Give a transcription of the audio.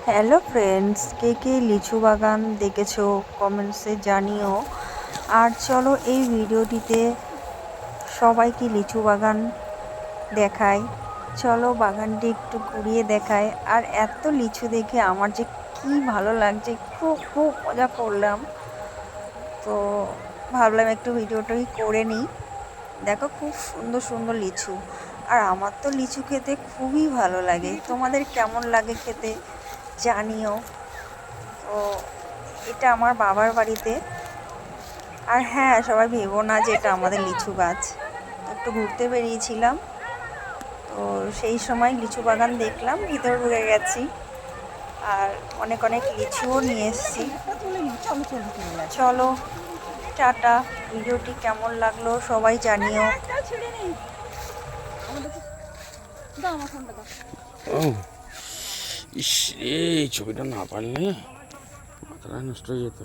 Hello friends, কে কে লিচু বাগান দেখেছো কমেন্টসে জানিও। আর চলো এই ভিডিওটিতে সবাইকে লিচু বাগান দেখাই। চলো বাগানটি একটু ঘুরিয়ে দেখায়। আর এত লিচু দেখে আমার যে কি ভালো লাগছে, খুব খুব মজা করলাম। তো ভাবলাম একটু ভিডিওটাই করে নিই। দেখো খুব সুন্দর সুন্দর লিচু। আর আমার তো লিচু খেতে খুবই ভালো লাগে, তোমাদের কেমন লাগে খেতে জানিও। তো এটা আমার বাবার বাড়িতে। আর হ্যাঁ, সবাই ভেবো না যে এটা আমাদের লিচু গাছ। একটু ঘুরতে বেরিয়েছিলাম, তো সেই সময় লিচু বাগান দেখলাম, ভিতরে ঢুকে গেছি। আর অনেক অনেক লিচুও নিয়ে এসেছি। চলো টাটা। ভিডিওটি কেমন লাগলো সবাই জানিও। ইস রে, ছবিটা না পারলে মাথাটা নষ্ট হয়ে যেত।